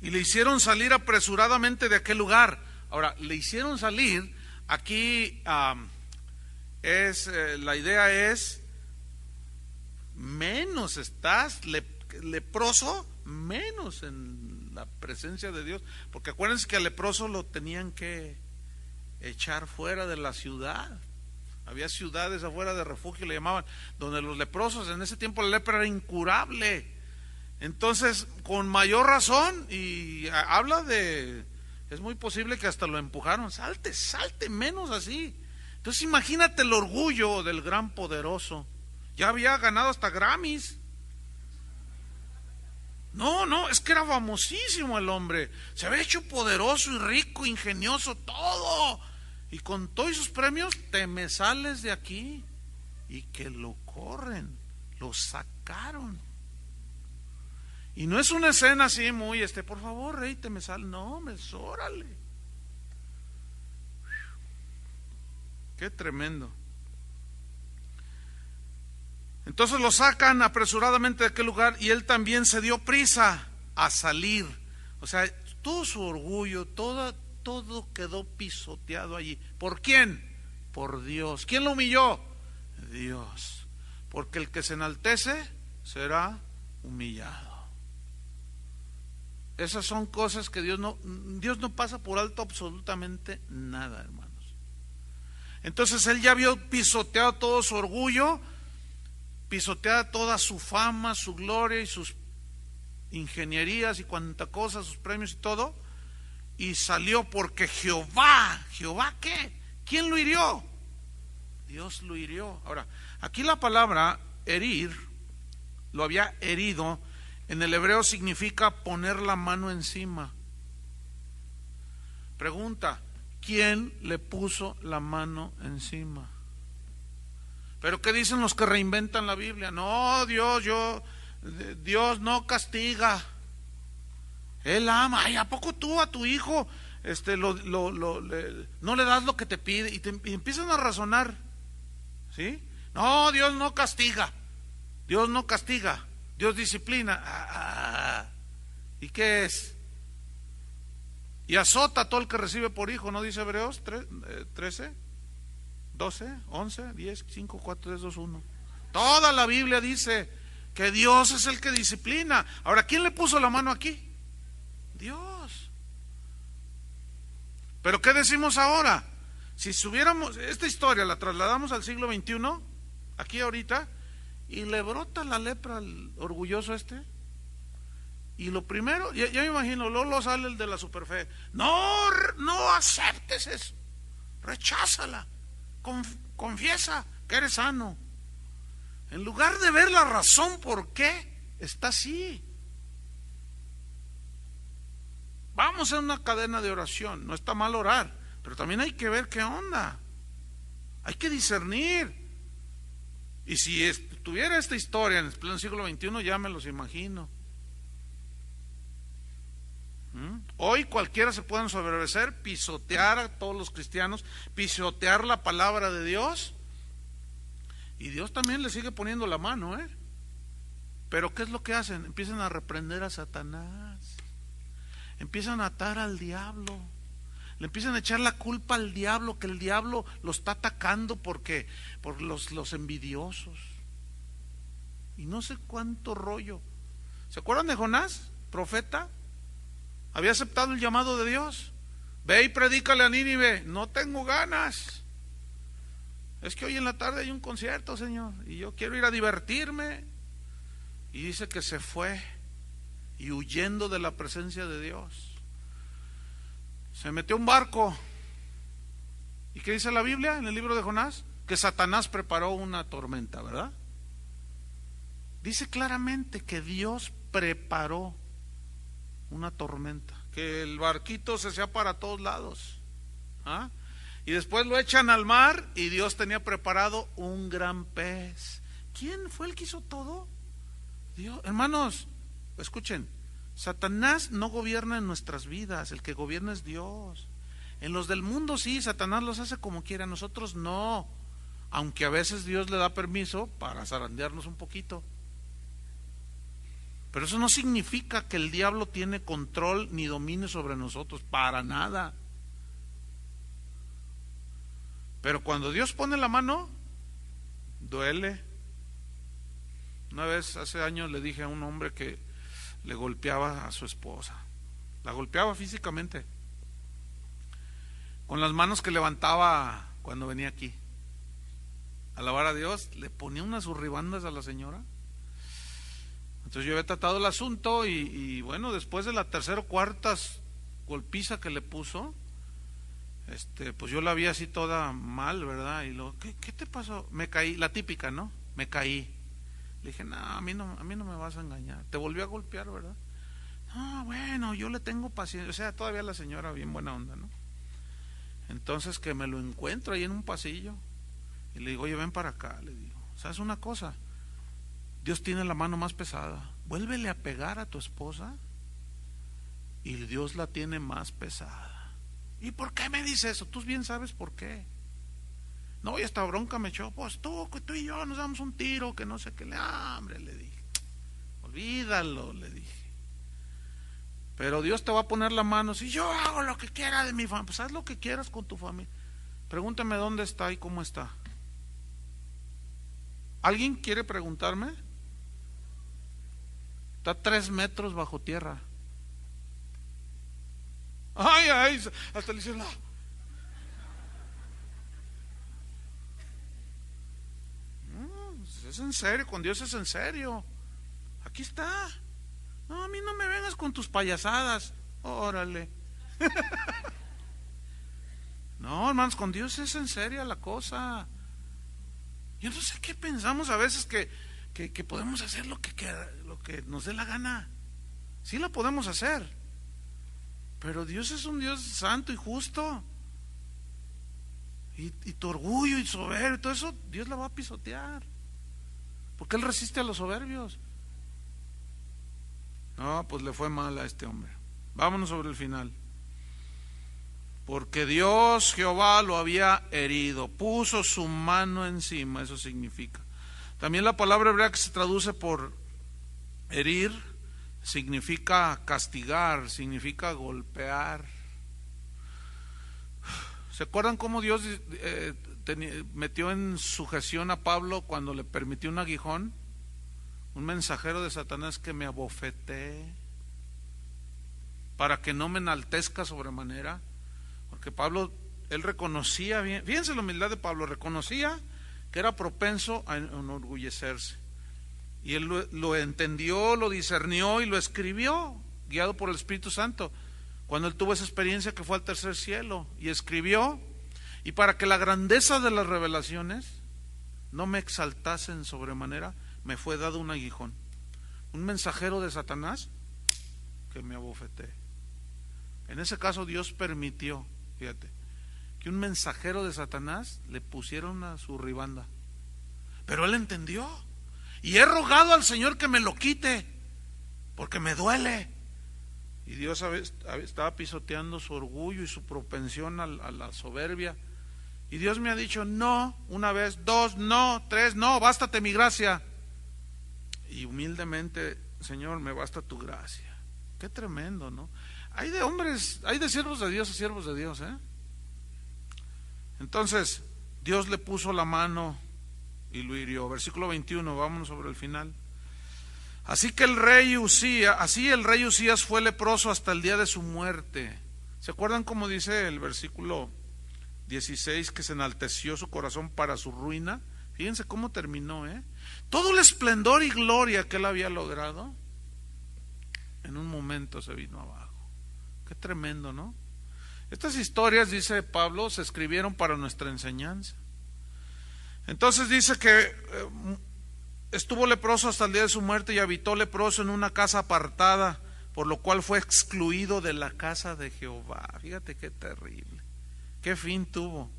Y le hicieron salir apresuradamente de aquel lugar. Ahora, le hicieron salir, aquí la idea es, menos estás leproso, menos en la presencia de Dios, porque acuérdense que al leproso lo tenían que echar fuera de la ciudad. Había ciudades afuera de refugio, le llamaban, donde los leprosos, en ese tiempo la lepra era incurable. Entonces, con mayor razón, y habla de, es muy posible que hasta lo empujaron, salte, menos así. Entonces imagínate el orgullo del gran poderoso. Ya había ganado hasta Grammys. No, es que era famosísimo el hombre. Se había hecho poderoso y rico, ingenioso, todo. Y con todos sus premios, te me sales de aquí. Y que lo corren, lo sacaron. Y no es una escena así muy, por favor, rey, te me sale. No, órale. Qué tremendo. Entonces lo sacan apresuradamente de aquel lugar y él también se dio prisa a salir. O sea, todo su orgullo, todo quedó pisoteado allí. ¿Por quién? Por Dios. ¿Quién lo humilló? Dios. Porque el que se enaltece será humillado. Esas son cosas que Dios no pasa por alto absolutamente nada, hermanos. Entonces él ya había pisoteado todo su orgullo, pisoteada toda su fama, su gloria y sus ingenierías y cuanta cosa, sus premios y todo, y salió porque ¿Jehová qué? ¿Quién lo hirió? Dios lo hirió. Ahora, aquí la palabra herir, lo había herido, en el hebreo significa poner la mano encima. Pregunta, ¿quién le puso la mano encima? Pero ¿qué dicen los que reinventan la Biblia? No, Dios no castiga. Él ama. Ay, ¿a poco tú a tu hijo no le das lo que te pide? Y empiezan a razonar. ¿Sí? No, Dios no castiga. Dios no castiga. Dios disciplina. ¿Y qué es? Y azota a todo el que recibe por hijo, ¿no dice Hebreos 13? 12, 11, 10, 5, 4, 3, 2, 1. Toda la Biblia dice que Dios es el que disciplina. Ahora, ¿quién le puso la mano aquí? Dios. Pero ¿qué decimos ahora? Si subiéramos, esta historia la trasladamos al siglo XXI, aquí ahorita, y le brota la lepra al orgulloso y lo primero, ya me imagino, luego sale el de la superfe. No aceptes eso, recházala. Confiesa que eres sano. En lugar de ver la razón por qué está así. Vamos a una cadena de oración. No está mal orar, pero también hay que ver qué onda. Hay que discernir. Y si tuviera esta historia en el pleno siglo XXI, ya me los imagino. Hoy cualquiera se puede ensoberbecer, pisotear a todos los cristianos, pisotear la palabra de Dios, y Dios también le sigue poniendo la mano, pero ¿qué es lo que hacen? Empiezan a reprender a Satanás, empiezan a atar al diablo, le empiezan a echar la culpa al diablo, que el diablo lo está atacando por los envidiosos, y no sé cuánto rollo. ¿Se acuerdan de Jonás, profeta? Había aceptado el llamado de Dios. Ve y predícale a Nínive. No tengo ganas. Es que hoy en la tarde hay un concierto, Señor, y yo quiero ir a divertirme. Y dice que se fue, y huyendo de la presencia de Dios, se metió a un barco. ¿Y qué dice la Biblia en el libro de Jonás? Que Satanás preparó una tormenta, ¿verdad? Dice claramente que Dios preparó una tormenta, que el barquito se sea para todos lados, y después lo echan al mar y Dios tenía preparado un gran pez. ¿Quién fue el que hizo todo? Dios. Hermanos, escuchen, Satanás no gobierna en nuestras vidas, el que gobierna es Dios. En los del mundo sí, Satanás los hace como quiera, nosotros no, aunque a veces Dios le da permiso para zarandearnos un poquito. Pero eso no significa que el diablo tiene control ni dominio sobre nosotros, para nada. Pero cuando Dios pone la mano, duele. Una vez, hace años, le dije a un hombre que le golpeaba a su esposa, la golpeaba físicamente, con las manos que levantaba cuando venía aquí a alabar a Dios, le ponía unas hurribandas a la señora. Entonces yo había tratado el asunto y bueno, después de la tercera o cuarta golpiza que le puso, pues yo la vi así toda mal, ¿verdad? Y luego, ¿qué te pasó? Me caí, la típica, ¿no? me caí. Le dije, no, a mí no me vas a engañar. Te volvió a golpear, ¿verdad? No, bueno, yo le tengo paciencia. O sea, todavía la señora bien buena onda, ¿no? Entonces que me lo encuentro ahí en un pasillo y le digo, oye, ven para acá, le digo, ¿sabes una cosa? Dios tiene la mano más pesada. Vuélvele a pegar a tu esposa y Dios la tiene más pesada. ¿Y por qué me dice eso? Tú bien sabes por qué. No, y esta bronca me echó, pues tú y yo nos damos un tiro, que no sé qué. Hombre, le dije, olvídalo, le dije. Pero Dios te va a poner la mano. Si yo hago lo que quiera de mi familia, pues haz lo que quieras con tu familia. Pregúntame dónde está y cómo está. ¿Alguien quiere preguntarme? Está 3 metros bajo tierra. Ay, hasta le hice la... Es en serio, con Dios es en serio. Aquí está. No, a mí no me vengas con tus payasadas. Órale. No, hermanos, con Dios es en serio la cosa. Yo no sé qué pensamos a veces que podemos hacer lo que nos dé la gana. Sí la podemos hacer. Pero Dios es un Dios santo y justo. Y tu orgullo y soberbio y todo eso, Dios la va a pisotear. Porque Él resiste a los soberbios. No, pues le fue mal a este hombre. Vámonos sobre el final. Porque Dios, Jehová, lo había herido, puso su mano encima, eso significa. También la palabra hebrea que se traduce por herir, significa castigar, significa golpear. ¿Se acuerdan cómo Dios metió en sujeción a Pablo cuando le permitió un aguijón? Un mensajero de Satanás que me abofeté para que no me enaltezca sobremanera. Porque Pablo, él reconocía bien, fíjense la humildad de Pablo, reconocía que era propenso a enorgullecerse. Y él lo entendió, lo discernió y lo escribió, guiado por el Espíritu Santo. Cuando él tuvo esa experiencia que fue al tercer cielo, y escribió, y para que la grandeza de las revelaciones no me exaltasen sobremanera, me fue dado un aguijón, un mensajero de Satanás que me abofeté. En ese caso Dios permitió, fíjate, que un mensajero de Satanás le pusieron a su ribanda, pero él entendió, y he rogado al Señor que me lo quite, porque me duele. Y Dios estaba pisoteando su orgullo y su propensión a la soberbia. Y Dios me ha dicho, no, una vez, 2, no, 3, no, bástate mi gracia. Y humildemente, Señor, me basta tu gracia. Qué tremendo, ¿no? Hay de hombres, hay de siervos de Dios a siervos de Dios, ¿eh? Entonces, Dios le puso la mano y lo hirió. Versículo 21, vámonos sobre el final. Así el rey Usías fue leproso hasta el día de su muerte. ¿Se acuerdan cómo dice el versículo 16 que se enalteció su corazón para su ruina? Fíjense cómo terminó, ¿eh? Todo el esplendor y gloria que él había logrado, en un momento se vino abajo. Qué tremendo, ¿no? Estas historias, dice Pablo, se escribieron para nuestra enseñanza. Entonces dice que estuvo leproso hasta el día de su muerte y habitó leproso en una casa apartada, por lo cual fue excluido de la casa de Jehová. Fíjate qué terrible, qué fin tuvo.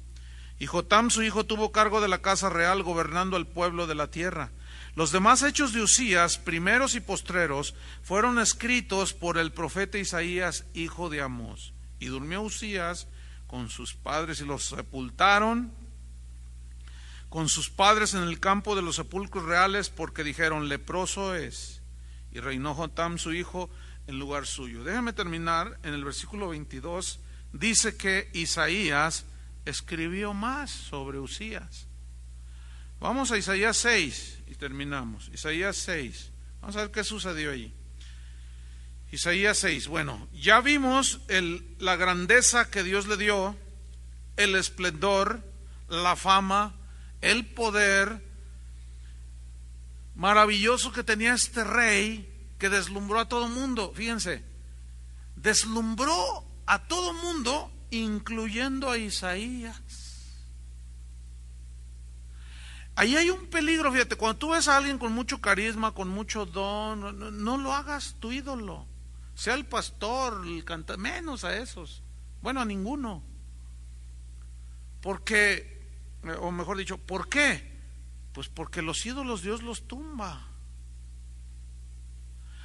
Y Jotam su hijo tuvo cargo de la casa real, gobernando el pueblo de la tierra. Los demás hechos de Usías, primeros y postreros, fueron escritos por el profeta Isaías, hijo de Amós. Y durmió Usías con sus padres y los sepultaron con sus padres en el campo de los sepulcros reales, porque dijeron, leproso es. Y reinó Jotam su hijo en lugar suyo. Déjame terminar en el versículo 22. Dice que Isaías escribió más sobre Usías. Vamos a Isaías 6 y terminamos. Isaías 6. Vamos a ver qué sucedió allí. Isaías 6. Bueno, ya vimos la grandeza que Dios le dio, el esplendor, la fama, el poder maravilloso que tenía este rey, que deslumbró a todo mundo. Fíjense, deslumbró a todo mundo, incluyendo a Isaías. Ahí hay un peligro, fíjate, cuando tú ves a alguien con mucho carisma, con mucho don, no lo hagas tu ídolo. Sea el pastor, el cantante, menos a esos. Bueno, a ninguno. Porque, o mejor dicho, ¿por qué? Pues porque los ídolos Dios los tumba.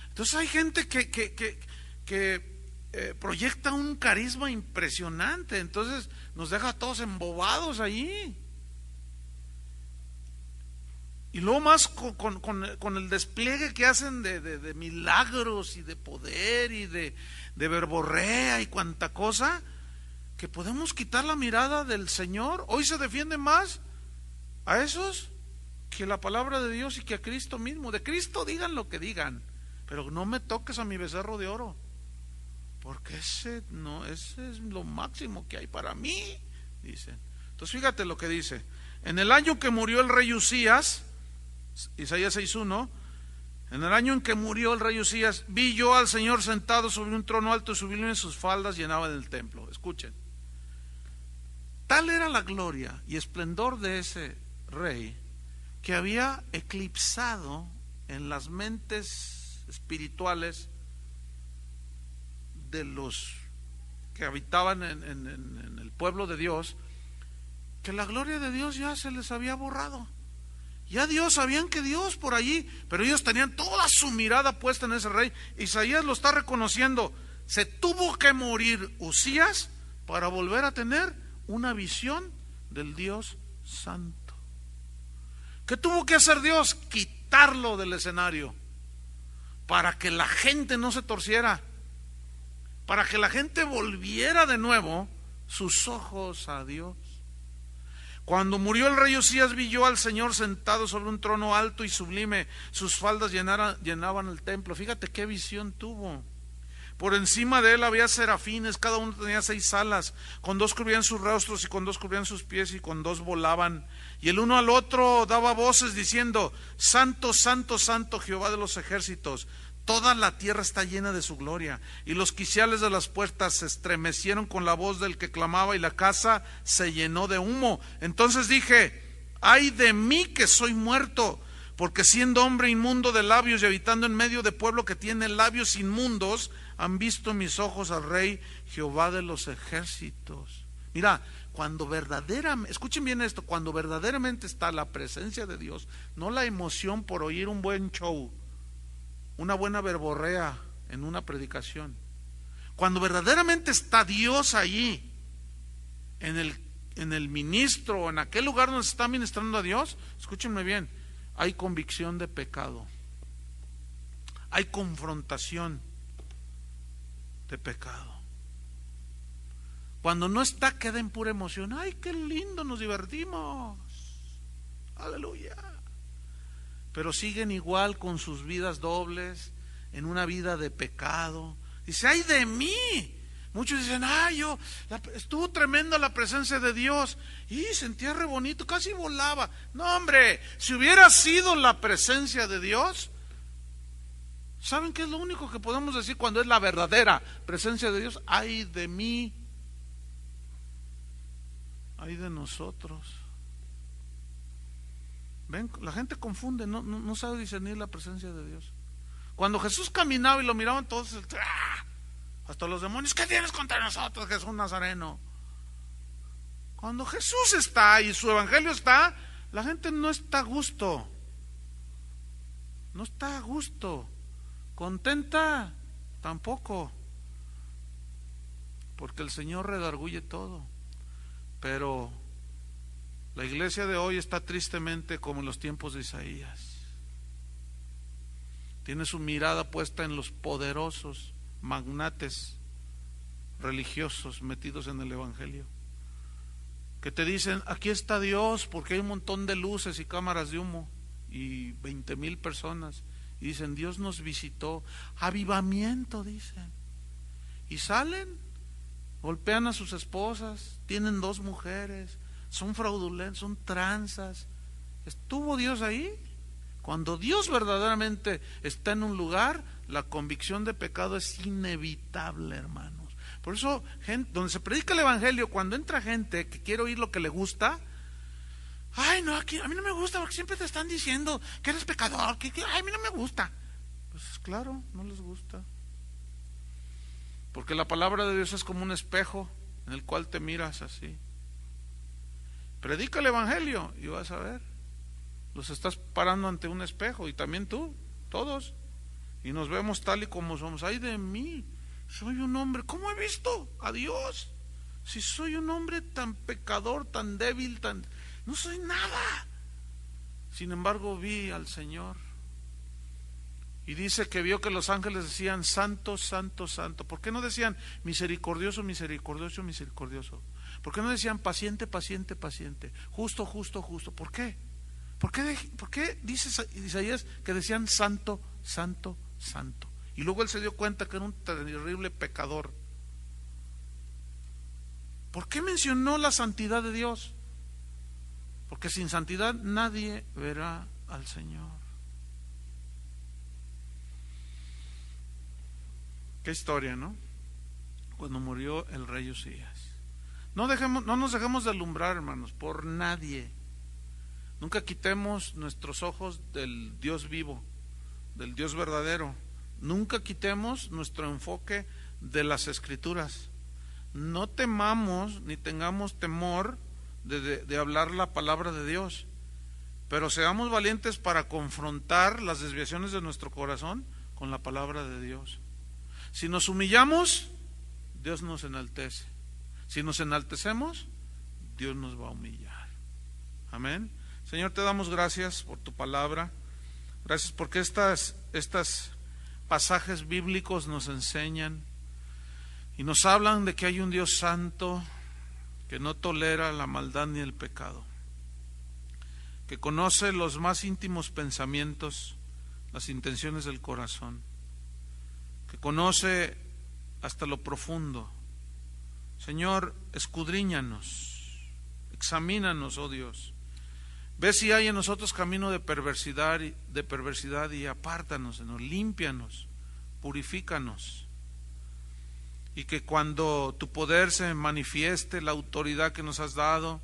Entonces hay gente que proyecta un carisma impresionante, entonces nos deja a todos embobados allí. Y luego más con el despliegue que hacen de milagros y de poder y de verborrea y cuanta cosa, que podemos quitar la mirada del Señor. Hoy se defiende más a esos que la palabra de Dios y que a Cristo mismo. De Cristo digan lo que digan, pero no me toques a mi becerro de oro, porque ese es lo máximo que hay para mí, dicen. Entonces fíjate lo que dice: en el año que murió el rey Usías, Isaías 6:1, en el año en que murió el rey Usías, vi yo al Señor sentado sobre un trono alto y sublime, en sus faldas llenaban el templo. Escuchen, tal era la gloria y esplendor de ese rey, que había eclipsado en las mentes espirituales de los que habitaban en el pueblo de Dios, que la gloria de Dios ya se les había borrado. Ya Dios, sabían que Dios por allí, pero ellos tenían toda su mirada puesta en ese rey. Isaías lo está reconociendo. Se tuvo que morir Usías para volver a tener una visión del Dios santo. ¿Qué tuvo que hacer Dios? Quitarlo del escenario, para que la gente no se torciera, para que la gente volviera de nuevo sus ojos a Dios. Cuando murió el rey Usías, vi yo al Señor sentado sobre un trono alto y sublime, sus faldas llenaban el templo. Fíjate qué visión tuvo. Por encima de él había serafines, cada uno tenía 6 alas, con 2 cubrían sus rostros y con 2 cubrían sus pies y con 2 volaban. Y el uno al otro daba voces diciendo: Santo, santo, santo, Jehová de los ejércitos. Toda la tierra está llena de su gloria. Y los quiciales de las puertas se estremecieron con la voz del que clamaba, y la casa se llenó de humo. Entonces dije: ay de mí que soy muerto, porque siendo hombre inmundo de labios y habitando en medio de pueblo que tiene labios inmundos, han visto mis ojos al Rey Jehová de los ejércitos. Mira, cuando verdaderamente, escuchen bien esto, cuando verdaderamente está la presencia de Dios, no la emoción por oír un buen show, una buena verborrea en una predicación. Cuando verdaderamente está Dios allí, en el ministro, en aquel lugar donde se está ministrando a Dios, escúchenme bien, hay convicción de pecado, hay confrontación de pecado. Cuando no está, queda en pura emoción. ¡Ay, qué lindo, nos divertimos! ¡Aleluya! Pero siguen igual con sus vidas dobles, en una vida de pecado. Dice: ¡ay de mí! Muchos dicen: estuvo tremenda la presencia de Dios, y sentía re bonito, casi volaba. No, hombre, si hubiera sido la presencia de Dios, ¿saben qué es lo único que podemos decir cuando es la verdadera presencia de Dios? ¡ay de mí! ¡ay de nosotros! Ven, la gente confunde, no sabe discernir la presencia de Dios. Cuando Jesús caminaba y lo miraban todos, hasta los demonios: ¿qué tienes contra nosotros, Jesús Nazareno? Cuando Jesús está y su evangelio está, la gente no está a gusto. No está a gusto. Contenta tampoco, porque el Señor redarguye todo. Pero la iglesia de hoy está tristemente como en los tiempos de Isaías. Tiene su mirada puesta en los poderosos magnates religiosos metidos en el evangelio, que te dicen: aquí está Dios, porque hay un montón de luces y cámaras de humo y 20,000 personas, y dicen: Dios nos visitó, avivamiento, dicen, y salen, golpean a sus esposas, tienen 2 mujeres, son fraudulentos, son tranzas. ¿Estuvo Dios ahí? Cuando Dios verdaderamente está en un lugar, la convicción de pecado es inevitable, hermanos. Por eso, donde se predica el evangelio, cuando entra gente que quiere oír lo que le gusta, Ay, no, aquí, a mí no me gusta porque siempre te están diciendo que eres pecador, ay, a mí no me gusta. Pues claro, no les gusta. Porque la palabra de Dios es como un espejo en el cual te miras así. Predica el evangelio y vas a ver. Los estás parando ante un espejo, y también tú, todos. Y nos vemos tal y como somos. Ay de mí, soy un hombre, ¿cómo he visto a Dios? Si soy un hombre tan pecador, tan débil, no soy nada. Sin embargo, vi al Señor. Y dice que vio que los ángeles decían: santo, santo, santo. ¿Por qué no decían misericordioso, misericordioso, misericordioso? ¿Por qué no decían paciente, paciente, paciente? Justo, justo, justo. ¿Por qué? ¿Por qué dice Isaías que decían santo, santo, santo? Y luego él se dio cuenta que era un terrible pecador. ¿Por qué mencionó la santidad de Dios? Porque sin santidad nadie verá al Señor. Qué historia, ¿no? Cuando murió el rey Usías. No nos dejemos de alumbrar, hermanos, por nadie. Nunca quitemos nuestros ojos del Dios vivo, del Dios verdadero. Nunca quitemos nuestro enfoque de las Escrituras. No temamos ni tengamos temor de hablar la palabra de Dios, pero seamos valientes para confrontar las desviaciones de nuestro corazón con la palabra de Dios. Si nos humillamos, Dios nos enaltece. Si nos enaltecemos, Dios nos va a humillar. Amén. Señor, te damos gracias por tu palabra. Gracias porque estos pasajes bíblicos nos enseñan y nos hablan de que hay un Dios santo que no tolera la maldad ni el pecado, que conoce los más íntimos pensamientos, las intenciones del corazón, que conoce hasta lo profundo. Señor, escudriñanos, examínanos, oh Dios. Ve si hay en nosotros camino de perversidad y apártanos, Señor, límpianos, purifícanos. Y que cuando tu poder se manifieste, la autoridad que nos has dado,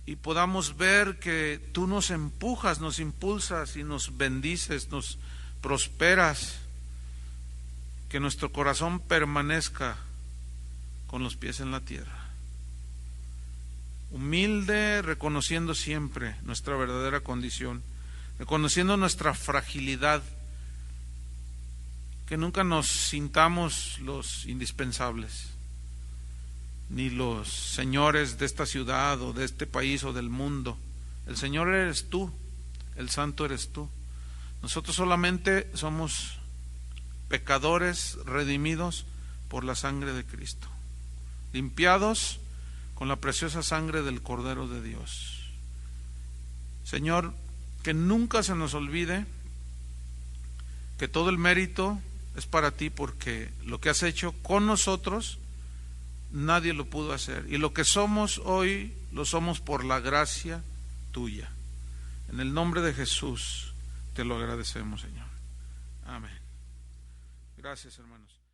y podamos ver que tú nos empujas, nos impulsas y nos bendices, nos prosperas, que nuestro corazón permanezca con los pies en la tierra. Humilde, reconociendo siempre nuestra verdadera condición, reconociendo nuestra fragilidad, que nunca nos sintamos los indispensables, ni los señores de esta ciudad o de este país o del mundo. El Señor eres tú, el Santo eres tú. Nosotros solamente somos pecadores redimidos por la sangre de Cristo, limpiados con la preciosa sangre del Cordero de Dios. Señor, que nunca se nos olvide que todo el mérito es para ti, porque lo que has hecho con nosotros nadie lo pudo hacer, y lo que somos hoy lo somos por la gracia tuya. En el nombre de Jesús te lo agradecemos, Señor. Amén. Gracias, hermanos.